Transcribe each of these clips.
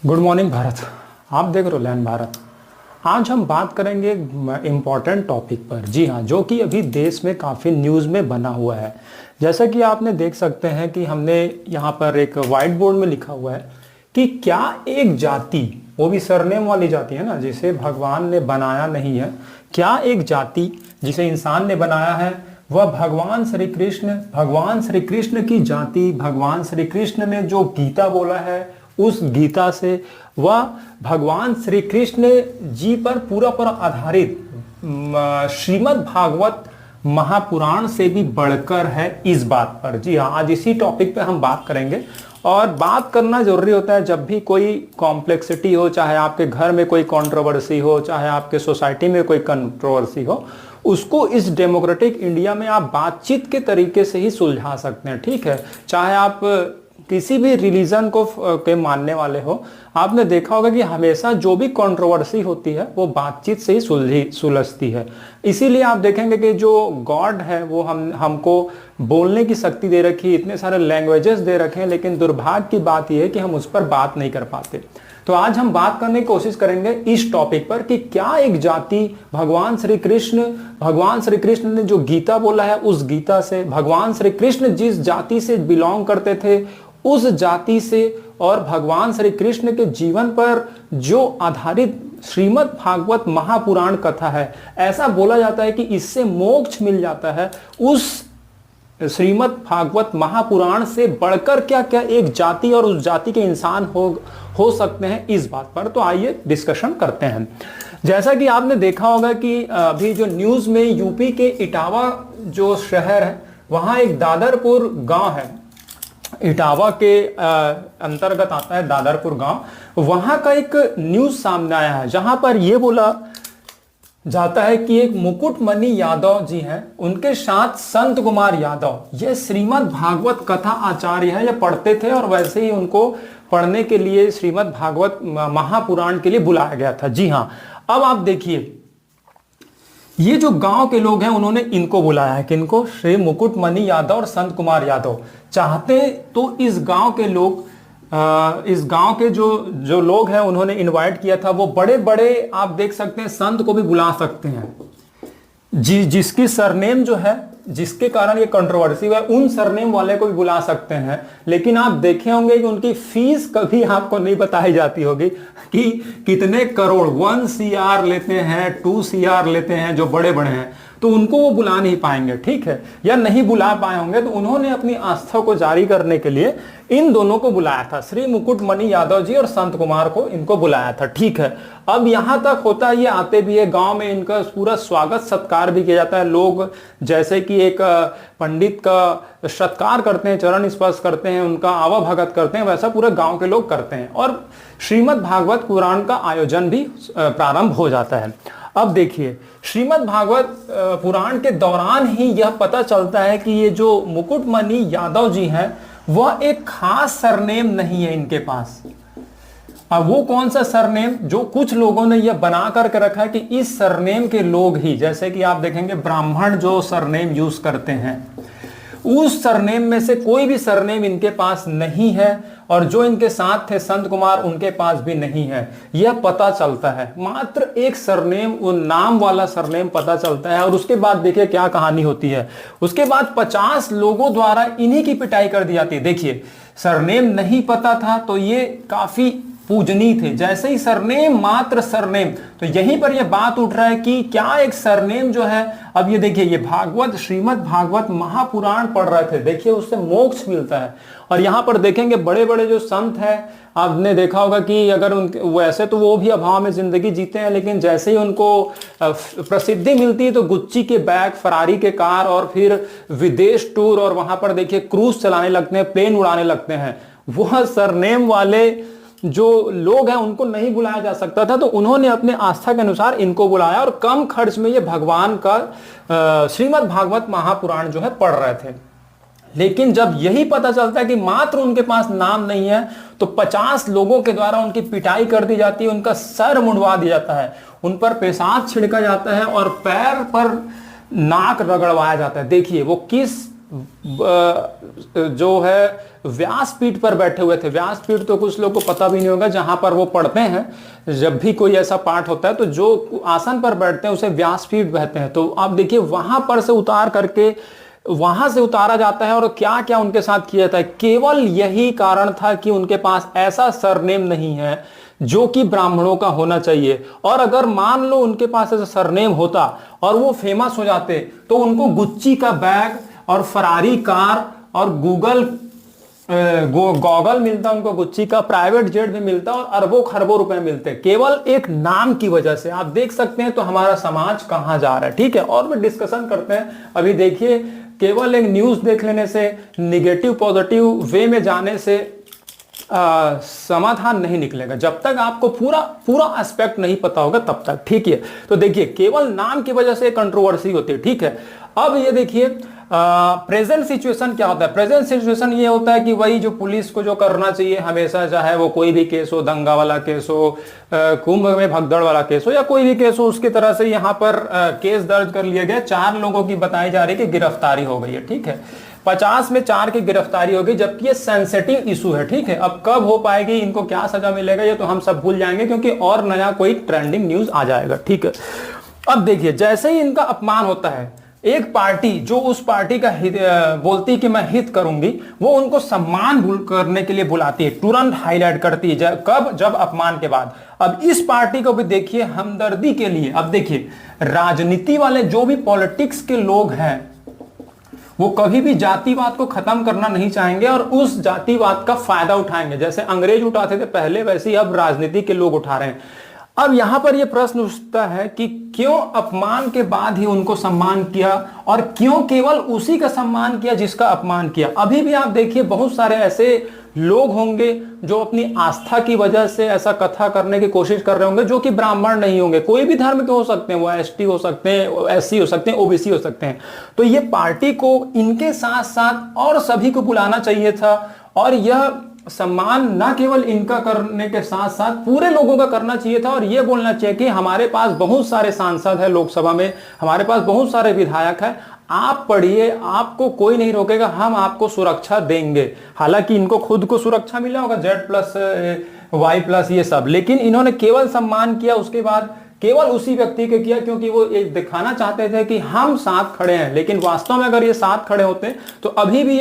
Good morning Bharat. आप देख रहे हो लैंड भारत। आज हम बात करेंगे इम्पॉर्टेंट टॉपिक पर। जी हाँ, जो कि अभी देश में काफ़ी न्यूज़ में बना हुआ है। जैसा कि आपने देख सकते हैं कि हमने यहाँ पर एक वाइट बोर्ड में लिखा हुआ है कि क्या एक जाति, वो भी सरनेम वाली जाति है ना, जिसे भगवान ने बनाया नहीं है, क्या एक जाति जिसे इंसान ने बनाया है वह भगवान श्री कृष्ण की जाति, भगवान श्री कृष्ण ने जो गीता बोला है उस गीता से वह भगवान श्री कृष्ण जी पर पूरा आधारित श्रीमद् भागवत महापुराण से भी बढ़कर है इस बात पर। जी हाँ, आज इसी टॉपिक पे हम बात करेंगे। और बात करना जरूरी होता है जब भी कोई कॉम्प्लेक्सिटी हो, चाहे आपके घर में कोई कंट्रोवर्सी हो, चाहे आपके सोसाइटी में कोई कंट्रोवर्सी हो, उसको इस डेमोक्रेटिक इंडिया में आप बातचीत के तरीके से ही सुलझा सकते हैं। ठीक है, चाहे आप किसी भी रिलीजन को के मानने वाले हो, आपने देखा होगा कि हमेशा जो भी कंट्रोवर्सी होती है वो बातचीत से ही सुलझती है। इसीलिए आप देखेंगे कि जो गॉड है वो हमको बोलने की शक्ति दे रखी है, इतने सारे लैंग्वेजेस दे रखे हैं, लेकिन दुर्भाग्य की बात यह है कि हम उस पर बात नहीं कर पाते। तो आज हम बात करने की कोशिश करेंगे इस टॉपिक पर कि क्या एक जाति भगवान श्री कृष्ण ने जो गीता बोला है उस गीता से, भगवान श्री कृष्ण जिस जाति से बिलोंग करते थे उस जाति से, और भगवान श्री कृष्ण के जीवन पर जो आधारित श्रीमद् भागवत महापुराण कथा है, ऐसा बोला जाता है कि इससे मोक्ष मिल जाता है। उस श्रीमद् भागवत महापुराण से बढ़कर क्या क्या एक जाति और उस जाति के इंसान हो सकते हैं, इस बात पर तो आइए डिस्कशन करते हैं। जैसा कि आपने देखा होगा कि अभी जो न्यूज़ में यूपी के इटावा जो शहर है, वहाँ एक दादरपुर गांव है, इटावा के अंतर्गत आता है दादरपुर गांव। वहां का एक न्यूज सामने आया है जहां पर यह बोला जाता है कि एक मुकुटमणि यादव जी हैं, उनके साथ संत कुमार यादव, ये श्रीमद् भागवत कथा आचार्य है, ये पढ़ते थे और वैसे ही उनको पढ़ने के लिए श्रीमद् भागवत महापुराण के लिए बुलाया गया था। जी हाँ, अब आप देखिए ये जो गांव के लोग हैं उन्होंने इनको बुलाया है, किनको? श्री मुकुटमणि यादव और संत कुमार यादव। चाहते तो इस गांव के लोग, इस गांव के जो लोग हैं उन्होंने इनवाइट किया था, वो बड़े बड़े आप देख सकते हैं संत को भी बुला सकते हैं, जिसकी सरनेम जो है, जिसके कारण ये कंट्रोवर्सी हुआ, उन सरनेम वाले को भी बुला सकते हैं। लेकिन आप देखे होंगे कि उनकी फीस कभी आपको नहीं बताई जाती होगी कि कितने करोड़, 1 CR लेते हैं, 2 CR लेते हैं जो बड़े बड़े हैं, तो उनको वो बुला नहीं पाएंगे। ठीक है, या नहीं बुला पाए होंगे, तो उन्होंने अपनी आस्था को जारी करने के लिए इन दोनों को बुलाया था, श्री मुकुटमणि यादव जी और संत कुमार को इनको बुलाया था। ठीक है, अब यहां तक होता है, ये आते भी है गांव में, इनका पूरा स्वागत सत्कार भी किया जाता है। लोग जैसे कि एक पंडित का सत्कार करते हैं, चरण स्पर्श करते हैं, उनका आवाभगत करते हैं, वैसा पूरे गांव के लोग करते हैं और श्रीमद् भागवत पुराण का आयोजन भी प्रारंभ हो जाता है। अब देखिए, श्रीमद् भागवत पुराण के दौरान ही यह पता चलता है कि ये जो मुकुटमणि यादव जी हैं वह एक खास सरनेम नहीं है इनके पास। अब वो कौन सा सरनेम, जो कुछ लोगों ने यह बना करके रखा है कि इस सरनेम के लोग ही, जैसे कि आप देखेंगे ब्राह्मण जो सरनेम यूज करते हैं, उस सरनेम में से कोई भी सरनेम इनके पास नहीं है, और जो इनके साथ थे संत कुमार उनके पास भी नहीं है। यह पता चलता है, मात्र एक सरनेम, वो नाम वाला सरनेम पता चलता है। और उसके बाद देखिए क्या कहानी होती है। उसके बाद 50 लोगों द्वारा इन्हीं की पिटाई कर दी जाती है। देखिए, सरनेम नहीं पता था तो ये काफी पूजनीय थे, जैसे ही सरनेम, मात्र सरनेम, तो यहीं पर यह बात उठ रहा है कि क्या एक सरनेम जो है, अब ये देखिए, ये भागवत श्रीमद् भागवत महापुराण पढ़ रहे थे, देखिए उससे मोक्ष मिलता है। और यहां पर देखेंगे बड़े बड़े जो संत हैं, आपने देखा होगा कि अगर उनके, वैसे तो वो भी अभाव में जिंदगी जीते हैं, लेकिन जैसे ही उनको प्रसिद्धि मिलती है तो गुच्ची के बैग, फरारी के कार और फिर विदेश टूर, और वहां पर देखिए क्रूज चलाने लगते हैं, प्लेन उड़ाने लगते हैं। वह सरनेम वाले जो लोग हैं उनको नहीं बुलाया जा सकता था, तो उन्होंने अपने आस्था के अनुसार इनको बुलाया और कम खर्च में ये भगवान का श्रीमद् भागवत महापुराण जो है पढ़ रहे थे। लेकिन जब यही पता चलता है कि मात्र उनके पास नाम नहीं है, तो 50 लोगों के द्वारा उनकी पिटाई कर दी जाती है, उनका सर मुंडवा दिया जाता है, उन पर पेशाब छिड़का जाता है और पैर पर नाक रगड़वाया जाता है। देखिए वो किस जो है व्यासपीठ पर बैठे हुए थे। व्यासपीठ तो कुछ लोग को पता भी नहीं होगा, जहां पर वो पढ़ते हैं जब भी कोई ऐसा पाठ होता है, तो जो आसन पर बैठते हैं उसे व्यासपीठ कहते हैं। तो आप देखिए वहां पर से उतार करके वहां से उतारा जाता है और क्या क्या उनके साथ किया जाता है। केवल यही कारण था कि उनके पास ऐसा सरनेम नहीं है जो कि ब्राह्मणों का होना चाहिए। और अगर मान लो उनके पास ऐसा सरनेम होता और वो फेमस हो जाते, तो उनको गुच्ची का बैग और फरारी कार और गॉगल मिलता, उनको गुच्ची का प्राइवेट जेट भी मिलता और अरबों खरबों रुपए मिलते, केवल एक नाम की वजह से। आप देख सकते हैं तो हमारा समाज कहां जा रहा है। ठीक है, और भी डिस्कशन करते हैं। अभी देखिए, केवल एक न्यूज देख लेने से, निगेटिव पॉजिटिव वे में जाने से समाधान नहीं निकलेगा, जब तक आपको पूरा एस्पेक्ट नहीं पता होगा तब तक। ठीक है, तो देखिए केवल नाम की वजह से कंट्रोवर्सी होती है। ठीक है, अब ये देखिए प्रेजेंट सिचुएशन क्या होता है। प्रेजेंट सिचुएशन ये होता है कि वही जो पुलिस को जो करना चाहिए हमेशा, चाहे वो कोई भी केस हो, दंगा वाला केस हो, कुंभ में भगदड़ वाला केस हो, या कोई भी केस हो, उसकी तरह से यहाँ पर केस दर्ज कर लिया गया। 4 लोगों की बताई जा रही है कि गिरफ्तारी हो गई है। ठीक है, 50 में 4 की गिरफ्तारी होगी, जबकि ये सेंसिटिव इशू है। ठीक है, अब कब हो पाएगी, इनको क्या सजा मिलेगा, ये तो हम सब भूल जाएंगे, क्योंकि और नया कोई ट्रेंडिंग न्यूज आ जाएगा। ठीक है, अब देखिए जैसे ही इनका अपमान होता है, एक पार्टी जो उस पार्टी का हित बोलती कि मैं हित करूंगी, वो उनको सम्मान करने के लिए बुलाती है, तुरंत हाईलाइट करती है। कब? जब अपमान के बाद। अब इस पार्टी को भी देखिए हमदर्दी के लिए, अब देखिए राजनीति वाले जो भी पॉलिटिक्स के लोग हैं, वो कभी भी जातिवाद को खत्म करना नहीं चाहेंगे और उस जातिवाद का फायदा उठाएंगे। जैसे अंग्रेज उठाते थे पहले, वैसे ही अब राजनीति के लोग उठा रहे हैं। अब यहां पर यह प्रश्न उठता है कि क्यों अपमान के बाद ही उनको सम्मान किया, और क्यों केवल उसी का सम्मान किया जिसका अपमान किया। अभी भी आप देखिए बहुत सारे ऐसे लोग होंगे जो अपनी आस्था की वजह से ऐसा कथा करने की कोशिश कर रहे होंगे, जो कि ब्राह्मण नहीं होंगे, कोई भी धर्म के हो सकते हैं, वो एसटी हो सकते हैं, एससी हो सकते हैं, ओबीसी हो सकते हैं। तो ये पार्टी को इनके साथ साथ और सभी को बुलाना चाहिए था, और यह सम्मान ना केवल इनका करने के साथ साथ पूरे लोगों का करना चाहिए था। और यह बोलना चाहिए कि हमारे पास बहुत सारे सांसद हैं लोकसभा में, हमारे पास बहुत सारे विधायक हैं, आप पढ़िए, आपको कोई नहीं रोकेगा, हम आपको सुरक्षा देंगे। हालांकि इनको खुद को सुरक्षा मिला होगा, Z+Y+ ये सब, लेकिन इन्होंने केवल सम्मान किया, उसके बाद केवल उसी व्यक्ति के किया क्योंकि वो एक दिखाना चाहते थे कि हम साथ खड़े हैं। लेकिन वास्तव में अगर ये साथ खड़े होते तो अभी भी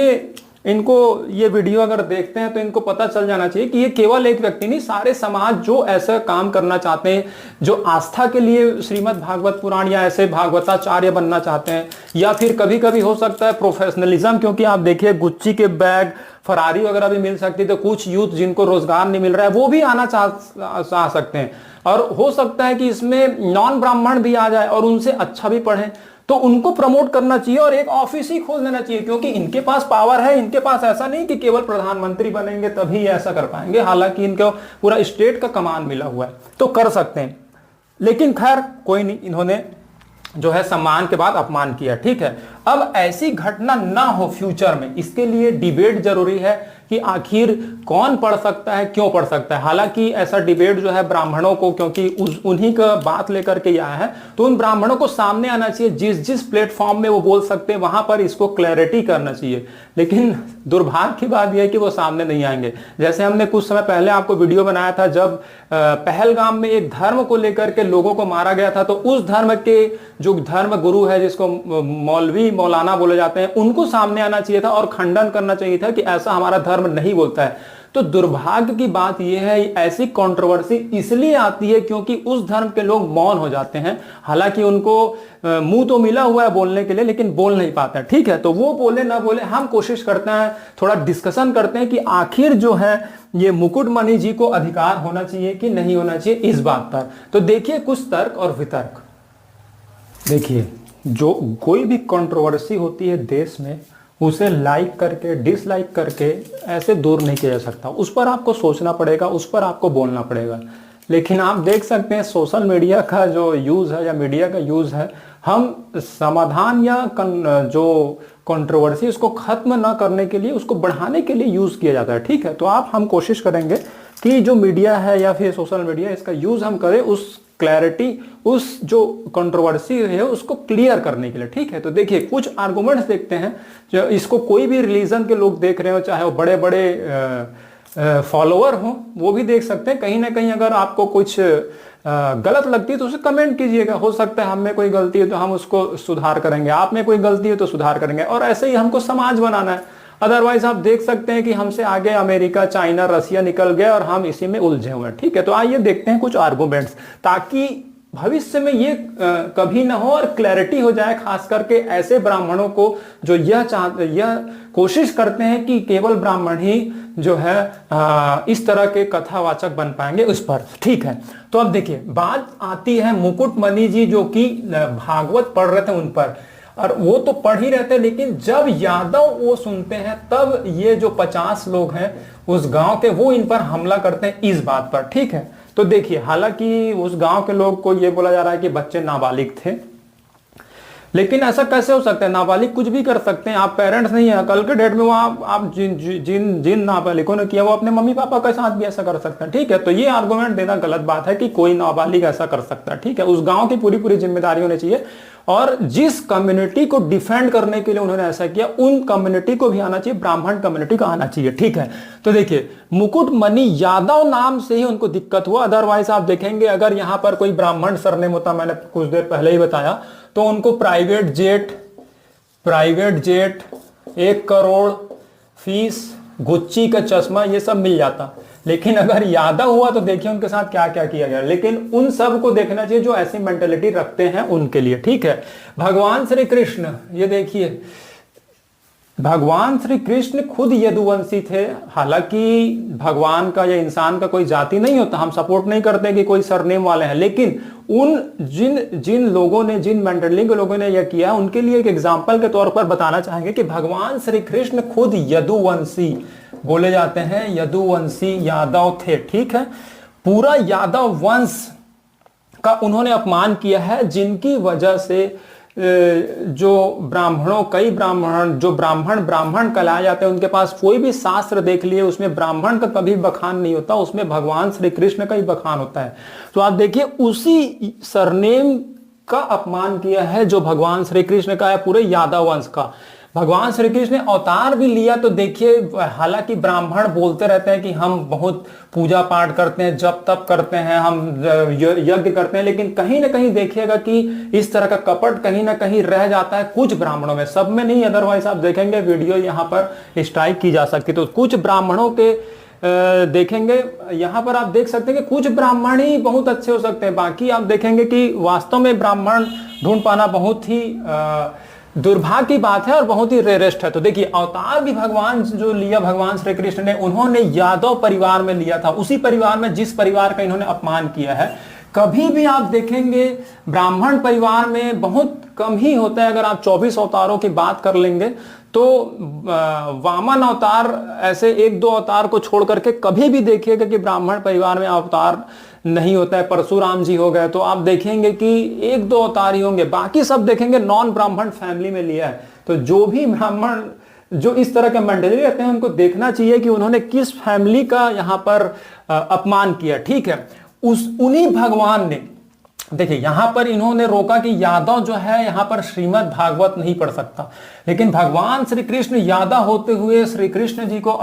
इनको ये वीडियो अगर देखते हैं तो इनको पता चल जाना चाहिए कि ये केवल एक व्यक्ति नहीं, सारे समाज जो ऐसा काम करना चाहते हैं, जो आस्था के लिए श्रीमद् भागवत पुराण या ऐसे भागवताचार्य बनना चाहते हैं, या फिर कभी कभी हो सकता है प्रोफेशनलिज्म, क्योंकि आप देखिए गुच्ची के बैग, फरारी वगैरह भी मिल सकती है, तो कुछ यूथ जिनको रोजगार नहीं मिल रहा है वो भी आना चाह सकते हैं। और हो सकता है कि इसमें नॉन ब्राह्मण भी आ जाए और उनसे अच्छा भी पढ़े, तो उनको प्रमोट करना चाहिए और एक ऑफिस ही खोल देना चाहिए, क्योंकि इनके पास पावर है। इनके पास ऐसा नहीं कि केवल प्रधानमंत्री बनेंगे तभी ऐसा कर पाएंगे, हालांकि इनको पूरा स्टेट का कमान मिला हुआ है, तो कर सकते हैं। लेकिन खैर कोई नहीं, इन्होंने जो है सम्मान के बाद अपमान किया। ठीक है, अब ऐसी घटना ना हो फ्यूचर में, इसके लिए डिबेट जरूरी है कि आखिर कौन पढ़ सकता है, क्यों पढ़ सकता है। हालांकि ऐसा डिबेट जो है ब्राह्मणों को, क्योंकि उन्हीं का बात लेकर के आया है, तो उन ब्राह्मणों को सामने आना चाहिए, जिस जिस प्लेटफॉर्म में वो बोल सकते हैं वहां पर इसको क्लैरिटी करना चाहिए। लेकिन दुर्भाग्य की बात यह है कि वो सामने नहीं आएंगे। जैसे हमने कुछ समय पहले आपको वीडियो बनाया था, जब पहलगाम में एक धर्म को लेकर के लोगों को मारा गया था, तो उस धर्म के जो धर्म गुरु है, जिसको मौलवी मौलाना बोले जाते हैं, उनको सामने आना चाहिए था और खंडन करना चाहिए था कि ऐसा हमारा धर्म नहीं बोलता है। तो दुर्भाग्य की बात यह है, ऐसी कंट्रोवर्सी इसलिए आती है क्योंकि उस धर्म के लोग मौन हो जाते हैं। हालांकि उनको मुंह तो मिला हुआ है बोलने के लिए, लेकिन बोल नहीं पाते हैं। ठीक है, तो वो बोले ना बोले, हम कोशिश करते हैं, थोड़ा डिस्कशन करते हैं कि आखिर जो है ये मुकुटमणि जी को अधिकार होना चाहिए कि नहीं होना चाहिए इस बात पर। तो देखिए कुछ तर्क और वितर्क। देखिए, जो कोई भी कंट्रोवर्सी होती है देश में, उसे लाइक करके डिसलाइक करके ऐसे दूर नहीं किया जा सकता। उस पर आपको सोचना पड़ेगा, उस पर आपको बोलना पड़ेगा। लेकिन आप देख सकते हैं सोशल मीडिया का जो यूज़ है या मीडिया का यूज़ है, हम समाधान या जो कंट्रोवर्सी उसको खत्म ना करने के लिए, उसको बढ़ाने के लिए यूज़ किया जाता है। ठीक है, तो हम कोशिश करेंगे कि जो मीडिया है या फिर सोशल मीडिया, इसका यूज़ हम करें उस क्लैरिटी, उस जो कंट्रोवर्सी है उसको क्लियर करने के लिए। ठीक है, तो देखिए कुछ आर्गुमेंट्स देखते हैं जो इसको कोई भी रिलीजन के लोग देख रहे हो, चाहे वो बड़े बड़े फॉलोअर हो, वो भी देख सकते हैं। कहीं ना कहीं अगर आपको कुछ गलत लगती है तो उसे कमेंट कीजिएगा, हो सकता है हम में कोई गलती है तो हम उसको सुधार करेंगे, आप में कोई गलती है तो सुधार करेंगे, और ऐसे ही हमको समाज बनाना है। अदरवाइज आप देख सकते हैं कि हमसे आगे अमेरिका, चाइना, रसिया निकल गए और हम इसी में उलझे हुए हैं। ठीक है, तो आइए देखते हैं कुछ आर्गुमेंट्स, ताकि भविष्य में ये कभी ना हो और क्लैरिटी हो जाए, खास करके ऐसे ब्राह्मणों को जो यह कोशिश करते हैं कि केवल ब्राह्मण ही जो है इस तरह के कथावाचक बन पाएंगे उस पर। ठीक है, तो अब देखिए बात आती है मुकुटमणि जी जो कि भागवत पढ़ रहे थे उन पर, और वो तो पढ़ ही रहते, लेकिन जब यादव वो सुनते हैं तब ये जो 50 लोग हैं उस गांव के, वो इन पर हमला करते हैं इस बात पर। ठीक है, तो देखिए हालांकि उस गांव के लोग को ये बोला जा रहा है कि बच्चे नाबालिग थे, लेकिन ऐसा कैसे हो सकता है? नाबालिग कुछ भी कर सकते हैं, आप पेरेंट्स नहीं है, कल के डेट में वो आप जिन नाबालिगों ने किया वो अपने मम्मी पापा के साथ भी ऐसा कर सकते हैं। ठीक है, तो ये आर्गुमेंट देना गलत बात है कि कोई नाबालिग ऐसा कर सकता है। ठीक है, उस गांव की पूरी जिम्मेदारी होनी चाहिए, और जिस कम्युनिटी को डिफेंड करने के लिए उन्होंने ऐसा किया उन कम्युनिटी को भी आना चाहिए, ब्राह्मण कम्युनिटी को आना चाहिए। ठीक है, तो देखिए मुकुटमणि यादव नाम से ही उनको दिक्कत हुआ, अदरवाइज आप देखेंगे अगर यहां पर कोई ब्राह्मण सरनेम होता, मैंने कुछ देर पहले ही बताया, तो उनको private jet 1 crore fees, Gucci का चश्मा, ये सब मिल जाता। लेकिन अगर यादव हुआ तो देखिए उनके साथ क्या क्या किया गया। लेकिन उन सब को देखना चाहिए जो ऐसी मेंटेलिटी रखते हैं उनके लिए। ठीक है, भगवान श्री कृष्ण, ये देखिए भगवान श्री कृष्ण खुद यदुवंशी थे। हालांकि भगवान का या इंसान का कोई जाति नहीं होता, हम सपोर्ट नहीं करते कि कोई सरनेम वाले हैं, लेकिन उन जिन लोगों ने, जिन मेंटलिंग के लोगों ने यह किया, उनके लिए एक एग्जाम्पल के तौर पर बताना चाहेंगे कि भगवान श्री कृष्ण खुद यदुवंशी बोले जाते हैं, यदुवंशी यादव थे। ठीक है, पूरा यादव वंश का उन्होंने अपमान किया है, जिनकी वजह से जो ब्राह्मणों, कई ब्राह्मण जो ब्राह्मण कहलाए जाते हैं, उनके पास कोई भी शास्त्र देख लिए उसमें ब्राह्मण का कभी बखान नहीं होता, उसमें भगवान श्री कृष्ण का ही बखान होता है। तो आप देखिए उसी सरनेम का अपमान किया है जो भगवान श्री कृष्ण का है, पूरे यादव वंश का। भगवान श्री कृष्ण ने अवतार भी लिया तो देखिए, हालांकि ब्राह्मण बोलते रहते हैं कि हम बहुत पूजा पाठ करते हैं, जप तप करते हैं, हम यज्ञ करते हैं, लेकिन कहीं ना कहीं देखिएगा कि इस तरह का कपट कहीं ना कहीं रह जाता है कुछ ब्राह्मणों में, सब में नहीं। अदरवाइज आप देखेंगे वीडियो यहाँ पर स्ट्राइक की जा सकती है। तो कुछ ब्राह्मणों के देखेंगे यहाँ पर आप देख सकते हैं कि कुछ ब्राह्मण ही बहुत अच्छे हो सकते हैं, बाकी आप देखेंगे कि वास्तव में ब्राह्मण ढूंढ पाना बहुत ही दुर्भाग्य की बात है और बहुत ही रेयरेस्ट है। तो देखिए अवतार भी भगवान जो लिया भगवान श्री कृष्ण ने, उन्होंने यादव परिवार में लिया था, उसी परिवार में जिस परिवार का इन्होंने अपमान किया है। कभी भी आप देखेंगे ब्राह्मण परिवार में बहुत कम ही होता है। अगर आप 24 अवतारों की बात कर लेंगे तो वामन अवतार, ऐसे 1-2 अवतार को छोड़ करके कभी भी देखिएगा कि ब्राह्मण परिवार में अवतार नहीं होता है। परशुराम जी हो गए तो आप देखेंगे कि 1-2 अवतार ही होंगे, बाकी सब देखेंगे नॉन ब्राह्मण फैमिली में लिया है। तो जो भी ब्राह्मण जो इस तरह के मंडली रहते हैं उनको देखना चाहिए कि उन्होंने किस फैमिली का यहाँ पर अपमान किया। ठीक है, उन्हीं भगवान ने, देखिए यहां पर इन्होंने रोका कि यादव जो है यहां पर श्रीमद् भागवत नहीं पढ़ सकता, लेकिन भगवान श्री कृष्ण यादव होते हुए श्री कृष्ण जी को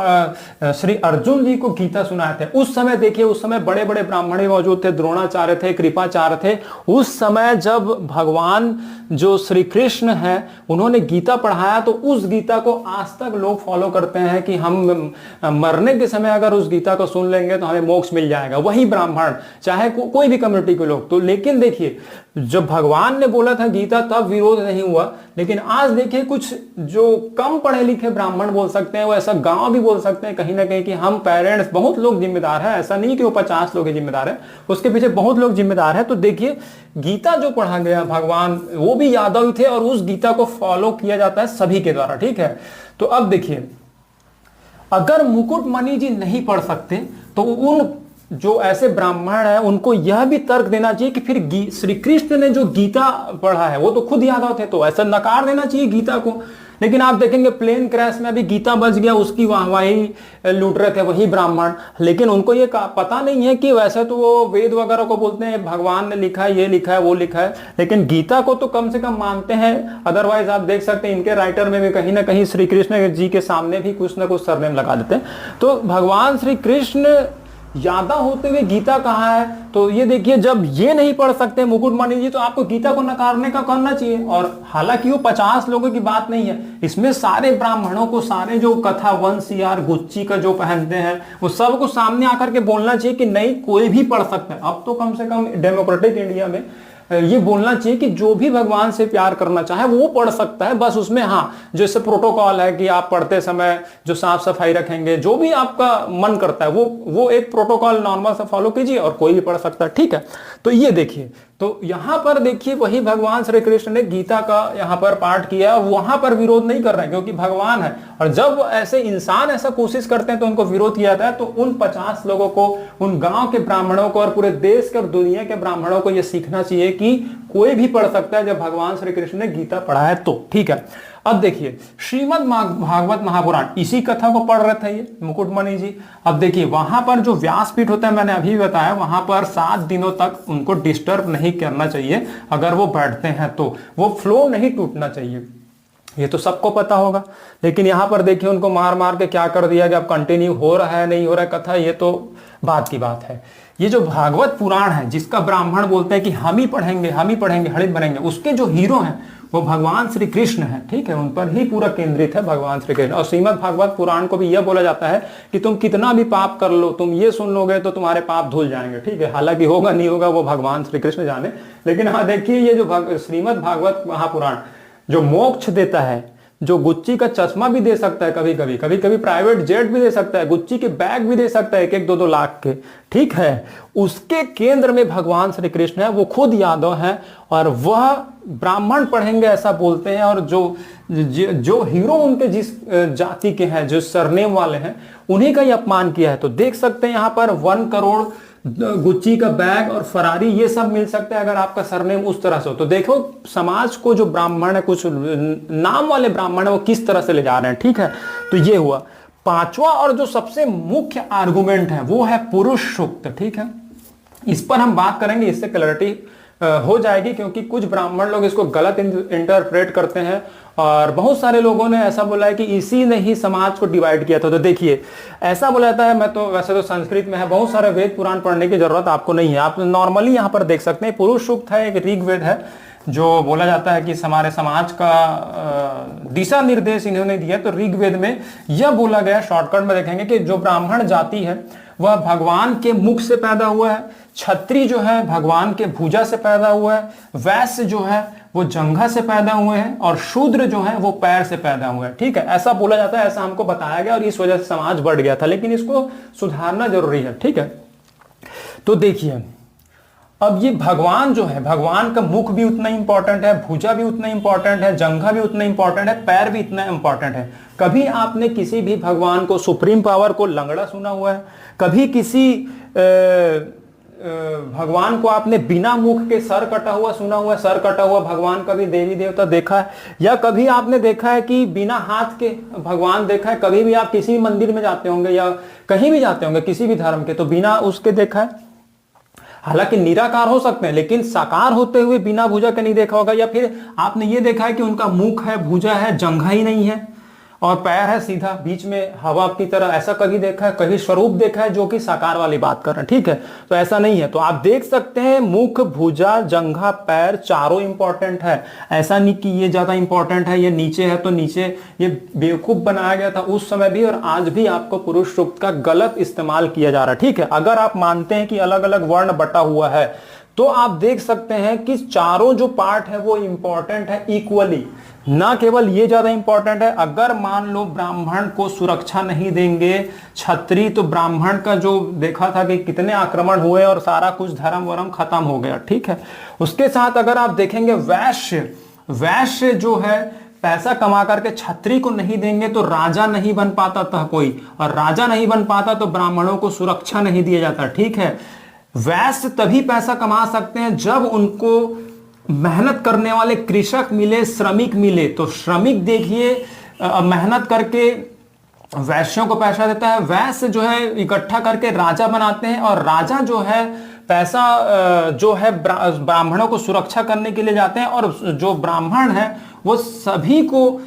श्री अर्जुन जी को गीता सुनाए थे। उस समय देखिए, उस समय बड़े बड़े ब्राह्मण मौजूद थे, द्रोणाचार्य थे, कृपाचार्य थे। उस समय जब भगवान जो श्री कृष्ण है उन्होंने गीता पढ़ाया तो उस गीता को आज तक लोग फॉलो करते हैं कि हम मरने के समय अगर उस गीता को सुन लेंगे तो हमें मोक्ष मिल जाएगा, वही ब्राह्मण चाहे कोई भी कम्युनिटी के लोग। तो लेकिन देखिए जब भगवान ने बोला था गीता तब विरोध नहीं हुआ, लेकिन आज देखिए कुछ जो कम पढ़े लिखे ब्राह्मण बोल सकते हैं, वो ऐसा गांव भी बोल सकते हैं कहीं ना कहीं कि हम पेरेंट्स, बहुत लोग जिम्मेदार हैं, ऐसा नहीं कि वो 50 लोग ही जिम्मेदार है, उसके पीछे बहुत लोग जिम्मेदार है। तो देखिए गीता जो पढ़ा गया भगवान, वो भी यादव ही थे और उस गीता को फॉलो किया जाता है सभी के द्वारा। ठीक है, तो अब देखिए अगर मुकुटमणि जी नहीं पढ़ सकते तो उन जो ऐसे ब्राह्मण है उनको यह भी तर्क देना चाहिए कि फिर श्री कृष्ण ने जो गीता पढ़ा है वो तो खुद यादव थे, तो ऐसा नकार देना चाहिए गीता को लेकिन आप देखेंगे प्लेन क्रैश में अभी गीता बच गया, उसकी वाहवाही लूट रहे थे वही ब्राह्मण, लेकिन उनको ये पता नहीं है कि वैसे तो वो वेद वगैरह को बोलते हैं भगवान ने लिखा है, ये लिखा है, वो लिखा है, लेकिन गीता को तो कम से कम मानते हैं। अदरवाइज आप देख सकते हैं इनके राइटर में भी कहीं ना कहीं श्री कृष्ण जी के सामने भी कुछ ना कुछ सरनेम लगा देते हैं। तो भगवान श्री कृष्ण यादव होते हुए गीता कहाँ है? तो ये देखिए, जब ये नहीं पढ़ सकते मुकुटमणि जी, तो आपको गीता को नकारने का करना चाहिए। और हालांकि वो 50 लोगों की बात नहीं है, इसमें सारे ब्राह्मणों को, सारे जो कथा वंश यार गुच्ची का जो पहनते हैं, वो सबको सामने आकर के बोलना चाहिए कि नहीं, कोई भी पढ़ सकता है। अब तो कम से कम डेमोक्रेटिक इंडिया में ये बोलना चाहिए कि जो भी भगवान से प्यार करना चाहे वो पढ़ सकता है। बस उसमें हाँ, जैसे प्रोटोकॉल है कि आप पढ़ते समय जो साफ सफाई रखेंगे, जो भी आपका मन करता है वो एक प्रोटोकॉल नॉर्मल से फॉलो कीजिए और कोई भी पढ़ सकता है, ठीक है। तो ये देखिए, तो यहां पर देखिए वही भगवान श्री कृष्ण ने गीता का यहां पर पाठ किया, वहां पर विरोध नहीं कर रहे हैं क्योंकि भगवान है। और जब ऐसे इंसान ऐसा कोशिश करते हैं तो उनको विरोध किया जाता है। तो उन 50 लोगों को, उन गांव के ब्राह्मणों को और पूरे देश के और दुनिया के ब्राह्मणों को यह सीखना चाहिए कि कोई भी पढ़ सकता है जब भगवान श्री कृष्ण ने गीता पढ़ा है तो, ठीक है। अब देखिए श्रीमद् भागवत महापुराण, इसी कथा को पढ़ रहे थे ये मुकुटमणि जी। अब देखिए वहां पर जो व्यासपीठ होता है, मैंने अभी बताया, वहां पर 7 दिनों तक उनको डिस्टर्ब नहीं करना चाहिए। अगर वो बैठते हैं तो वो फ्लो नहीं टूटना चाहिए, ये तो सबको पता होगा। लेकिन यहां पर देखिए उनको मार मार के क्या कर दिया कि अब कंटिन्यू हो रहा है नहीं हो रहा है कथा, ये तो बात की बात है। ये जो भागवत पुराण है, जिसका ब्राह्मण बोलते हैं कि हम ही पढ़ेंगे हरित बनेंगे, उसके जो हीरो हैं वो भगवान श्री कृष्ण है, ठीक है। उन पर ही पूरा केंद्रित है भगवान श्री कृष्ण। और श्रीमद् भागवत पुराण को भी यह बोला जाता है कि तुम कितना भी पाप कर लो, तुम ये सुन लोगे तो तुम्हारे पाप धुल जाएंगे, ठीक है। हालांकि होगा नहीं होगा वो भगवान श्री कृष्ण जाने। लेकिन हाँ देखिए, ये जो श्रीमद् भागवत महापुराण जो मोक्ष देता है, जो गुच्ची का चश्मा भी दे सकता है, कभी कभी प्राइवेट जेट भी दे सकता है, गुच्ची के बैग भी दे सकता है 1-2 लाख के, ठीक है, उसके केंद्र में भगवान श्री कृष्ण है। वो खुद यादव हैं और वह ब्राह्मण पढ़ेंगे ऐसा बोलते हैं। और जो हीरो उनके जिस जाति के हैं, जो सरनेम वाले हैं, उन्हीं का ही अपमान किया है। तो देख सकते हैं यहाँ पर 1 करोड़ गुच्ची का बैग और फरारी, ये सब मिल सकता है अगर आपका सरनेम उस तरह से हो। तो देखो समाज को जो ब्राह्मण है, कुछ नाम वाले ब्राह्मण है, वो किस तरह से ले जा रहे हैं, ठीक है। तो ये हुआ 5वां और जो सबसे मुख्य आर्गुमेंट है वो है पुरुष सूक्त, ठीक है। इस पर हम बात करेंगे, इससे क्लैरिटी हो जाएगी, क्योंकि कुछ ब्राह्मण लोग इसको गलत इंटरप्रेट करते हैं और बहुत सारे लोगों ने ऐसा बोला है कि इसी ने ही समाज को डिवाइड किया था। तो देखिए ऐसा बोला जाता है, मैं तो वैसे तो संस्कृत में है, बहुत सारे वेद पुराण पढ़ने की जरूरत आपको नहीं है, आप नॉर्मली यहाँ पर देख सकते हैं। पुरुष सूक्त है, एक ऋग्वेद है, जो बोला जाता है कि हमारे समाज का दिशा निर्देश इन्होंने दिया। तो ऋग्वेद में यह बोला गया, शॉर्टकट में देखेंगे, कि जो ब्राह्मण जाति है वह भगवान के मुख से पैदा हुआ है, क्षत्रिय जो है भगवान के भुजा से पैदा हुआ है, वैश्य जो है वो जंघा से पैदा हुए हैं, और शूद्र जो है वो पैर से पैदा हुए हैं, ठीक है। ऐसा बोला जाता है, ऐसा हमको बताया गया और इस वजह से समाज बढ़ गया था, लेकिन इसको सुधारना जरूरी है, ठीक है। तो देखिए अब ये भगवान जो है, भगवान का मुख भी उतना इंपॉर्टेंट है, भुजा भी उतना इंपॉर्टेंट है, जंघा भी उतना इंपॉर्टेंट है, पैर भी इतना इंपॉर्टेंट है। कभी आपने किसी भी भगवान को, सुप्रीम पावर को लंगड़ा सुना हुआ है? कभी किसी भगवान को आपने बिना मुख के सर कटा हुआ सुना हुआ है? सर कटा हुआ भगवान कभी देवी देवता देखा है? या कभी आपने देखा है कि बिना हाथ के भगवान देखा है? कभी भी आप किसी भी मंदिर में जाते होंगे या कहीं भी जाते होंगे किसी भी धर्म के, तो बिना उसके देखा है? हालांकि निराकार हो सकते हैं, लेकिन साकार होते हुए बिना भुजा के नहीं देखा होगा। या फिर आपने ये देखा है कि उनका मुख है, भुजा है, जंघा ही नहीं है और पैर है सीधा बीच में हवा की तरह, ऐसा कभी देखा है? कभी स्वरूप देखा है जो कि साकार वाली बात कर रहे हैं, ठीक है। तो ऐसा नहीं है। तो आप देख सकते हैं मुख, भुजा, जंघा, पैर चारों इंपॉर्टेंट है। ऐसा नहीं कि ये ज्यादा इंपॉर्टेंट है, ये नीचे है तो नीचे। ये बेवकूफ बनाया गया था उस समय भी और आज भी आपको पुरुष सूक्त का गलत इस्तेमाल किया जा रहा है, ठीक है। अगर आप मानते हैं कि अलग अलग वर्ण बटा हुआ है तो आप देख सकते हैं कि चारों जो पार्ट है वो इंपॉर्टेंट है इक्वली, ना केवल ये ज्यादा इंपॉर्टेंट है। अगर मान लो ब्राह्मण को सुरक्षा नहीं देंगे क्षत्रिय, तो ब्राह्मण का जो देखा था कि कितने आक्रमण हुए और सारा कुछ धर्म वरम खत्म हो गया, ठीक है। उसके साथ अगर आप देखेंगे वैश्य जो है पैसा कमा करके क्षत्रिय को नहीं देंगे तो राजा नहीं बन पाता था कोई, और राजा नहीं बन पाता तो ब्राह्मणों को सुरक्षा नहीं दिया जाता, ठीक है। वैश्य तभी पैसा कमा सकते हैं जब उनको मेहनत करने वाले कृषक मिले, श्रमिक मिले। तो श्रमिक देखिए मेहनत करके वैश्यों को पैसा देता है, वैश्य जो है इकट्ठा करके राजा बनाते हैं, और राजा जो है पैसा जो है ब्राह्मणों को सुरक्षा करने के लिए जाते हैं, और जो ब्राह्मण है वो सभी को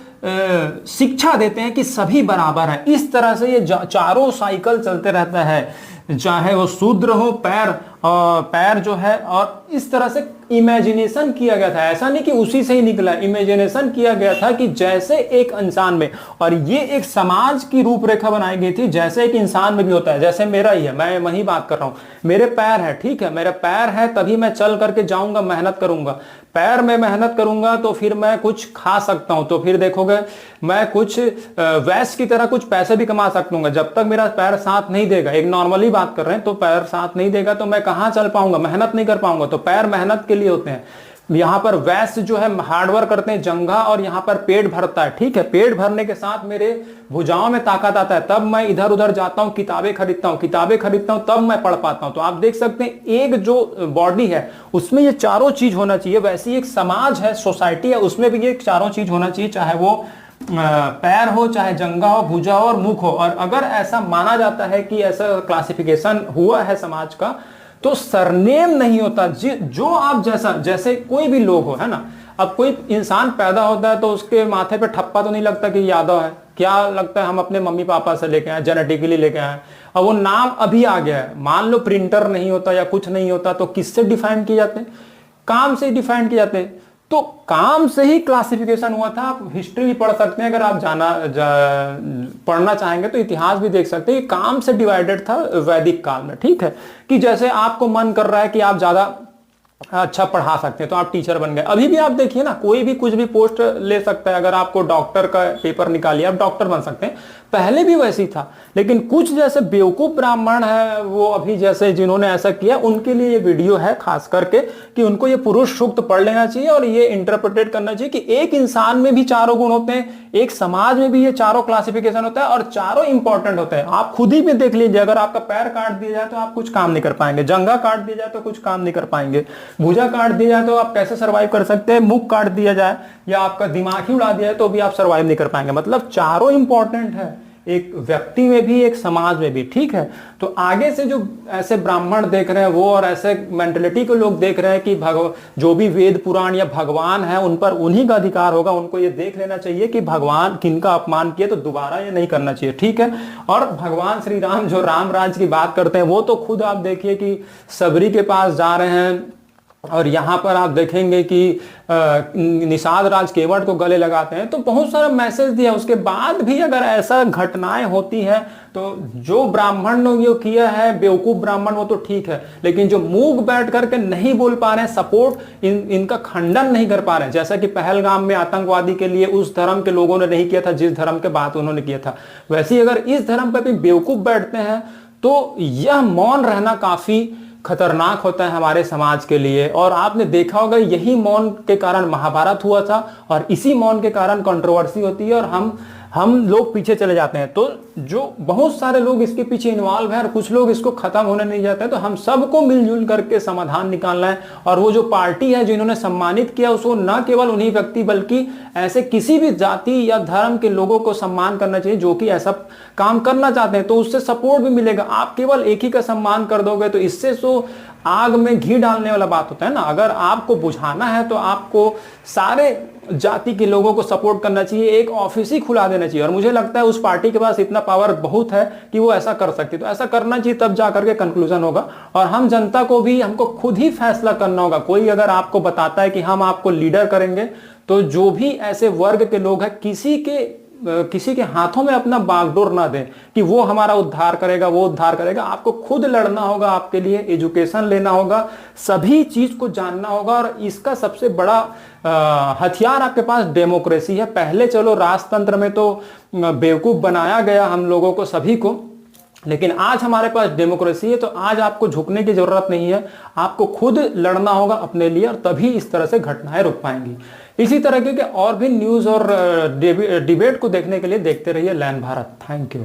शिक्षा देते हैं कि सभी बराबर हैं। इस तरह से ये चारों साइकिल चलते रहता है, चाहे वो शूद्र हो, पैर जो है। और इस तरह से इमेजिनेशन किया गया था, ऐसा नहीं कि उसी से ही निकला, इमेजिनेशन किया गया था कि जैसे एक इंसान में, और ये एक समाज की रूपरेखा बनाई गई थी, जैसे एक इंसान में भी होता है, जैसे मेरा ही है, मैं वही बात कर रहा हूं, मेरे पैर है, ठीक है, मेरे पैर है तभी मैं चल करके जाऊंगा, मेहनत करूंगा, पैर में मेहनत करूंगा तो फिर मैं कुछ खा सकता हूं, तो फिर देखोगे मैं कुछ वैश्य की तरह कुछ पैसे भी कमा सकता हूँ। जब तक मेरा पैर साथ नहीं देगा, एक नॉर्मली बात कर रहे हैं, तो पैर साथ नहीं देगा तो मैं कहां चल पाऊंगा, मेहनत नहीं कर पाऊंगा। तो पैर मेहनत के लिए होते हैं। यहां पर वैश्य जो है हार्डवर्क करते हैं, जंघा, और यहां पर पेट भरता है, ठीक है, पेट भरने के साथ मेरे भुजाओं में ताकत आता है, तब मैं इधर उधर जाता हूं, किताबें खरीदता हूं, तब मैं पढ़ पाता हूं। तो आप देख सकते हैं एक जो बॉडी है उसमें ये चारों चीज होना चाहिए। वैसे एक समाज है, सोसाइटी है, उसमें भी ये चारों चीज होना चाहिए, चाहे वो पैर हो, चाहे जंघा हो, भुजा हो और मुख हो। और अगर ऐसा माना जाता है कि ऐसा क्लासिफिकेशन हुआ है समाज का, तो सरनेम नहीं होता। जो आप जैसे कोई भी लोग हो, है ना, अब कोई इंसान पैदा होता है तो उसके माथे पे ठप्पा तो नहीं लगता कि यादव है, क्या लगता है हम अपने मम्मी पापा से लेके आए, जेनेटिकली लेके आए, अब वो नाम अभी आ गया है। मान लो प्रिंटर नहीं होता या कुछ नहीं होता तो किससे डिफाइन किए जाते हैं? काम से डिफाइन किए जाते हैं। तो काम से ही क्लासिफिकेशन हुआ था। आप हिस्ट्री भी पढ़ सकते हैं, अगर आप पढ़ना चाहेंगे तो इतिहास भी देख सकते हैं। काम से डिवाइडेड था वैदिक काल में, ठीक है, कि जैसे आपको मन कर रहा है कि आप ज्यादा अच्छा पढ़ा सकते हैं तो आप टीचर बन गए। अभी भी आप देखिए ना, कोई भी कुछ भी पोस्ट ले सकता है, अगर आपको डॉक्टर का पेपर निकालिए आप डॉक्टर बन सकते हैं। पहले भी वैसे ही था, लेकिन कुछ जैसे बेवकूफ ब्राह्मण है, वो अभी जैसे जिन्होंने ऐसा किया, उनके लिए ये वीडियो है खास करके कि उनको ये पुरुष सूक्त पढ़ लेना चाहिए और ये इंटरप्रेटेट करना चाहिए कि एक इंसान में भी चारों गुण होते हैं, एक समाज में भी ये चारों क्लासिफिकेशन होता है और चारों इंपॉर्टेंट होते हैं। आप खुद ही में देख लीजिए, अगर आपका पैर काट दिया जाए तो आप कुछ काम नहीं कर पाएंगे, जंघा काट दिया जाए तो कुछ काम नहीं कर पाएंगे, भुजा काट दिया जाए तो आप कैसे सर्वाइव कर सकते हैं, मुख काट दिया जाए या आपका दिमाग ही उड़ा दिया जाए तो भी आप सर्वाइव नहीं कर पाएंगे। मतलब चारों इंपॉर्टेंट है, एक व्यक्ति में भी, एक समाज में भी, ठीक है। तो आगे से जो ऐसे ब्राह्मण देख रहे हैं वो, और ऐसे मेंटलिटी के लोग देख रहे हैं कि जो भी वेद पुराण या भगवान है उन पर उन्हीं का अधिकार होगा, उनको ये देख लेना चाहिए कि भगवान किनका अपमान किया तो दोबारा ये नहीं करना चाहिए, ठीक है। और भगवान श्री राम जो राम राज की बात करते हैं, वो तो खुद आप देखिए कि सबरी के पास जा रहे हैं और यहाँ पर आप देखेंगे कि निषाद राज केवट को गले लगाते हैं, तो बहुत सारा मैसेज दिया। उसके बाद भी अगर ऐसा घटनाएं होती हैं तो जो ब्राह्मण ने ये किया है, बेवकूफ ब्राह्मण, वो तो ठीक है, लेकिन जो मूक बैठ करके नहीं बोल पा रहे हैं, सपोर्ट इनका खंडन नहीं कर पा रहे हैं, जैसा कि पहलगाम में आतंकवादी के लिए उस धर्म के लोगों ने नहीं किया था जिस धर्म के बात उन्होंने किया था, वैसे ही अगर इस धर्म पर भी बेवकूफ बैठते हैं तो यह मौन रहना काफी खतरनाक होता है हमारे समाज के लिए। और आपने देखा होगा यही मौन के कारण महाभारत हुआ था और इसी मौन के कारण कंट्रोवर्सी होती है और हम लोग पीछे चले जाते हैं। तो जो बहुत सारे लोग इसके पीछे इन्वॉल्व है और कुछ लोग इसको खत्म होने नहीं जाते हैं, तो हम सबको मिलजुल करके समाधान निकालना है। और वो जो पार्टी है जिन्होंने सम्मानित किया, उसको न केवल उन्हीं व्यक्ति बल्कि ऐसे किसी भी जाति या धर्म के लोगों को सम्मान करना चाहिए जो कि ऐसा काम करना चाहते हैं, तो उससे सपोर्ट भी मिलेगा। आप केवल एक ही का सम्मान कर दोगे तो इससे तो आग में घी डालने वाला बात होता है ना। अगर आपको बुझाना है तो आपको सारे जाति के लोगों को सपोर्ट करना चाहिए, एक ऑफिस ही खुला देना चाहिए। और मुझे लगता है उस पार्टी के पास इतना पावर बहुत है कि वो ऐसा कर सकती है, तो ऐसा करना चाहिए, तब जाकर के कंक्लूजन होगा। और हम जनता को भी, हमको खुद ही फैसला करना होगा। कोई अगर आपको बताता है कि हम आपको लीडर करेंगे, तो जो भी ऐसे वर्ग के लोग हैं, किसी के हाथों में अपना बागडोर ना दें कि वो हमारा उद्धार करेगा, वो उद्धार करेगा। आपको खुद लड़ना होगा, आपके लिए एजुकेशन लेना होगा, सभी चीज को जानना होगा। और इसका सबसे बड़ा हथियार आपके पास डेमोक्रेसी है। पहले चलो राजतंत्र में तो बेवकूफ बनाया गया हम लोगों को, सभी को, लेकिन आज हमारे पास डेमोक्रेसी है, तो आज आपको झुकने की जरूरत नहीं है, आपको खुद लड़ना होगा अपने लिए, और तभी इस तरह से घटनाएं रुक पाएंगी। इसी तरह के और भी न्यूज और डिबेट को देखने के लिए देखते रहिए लैन भारत। Thank you.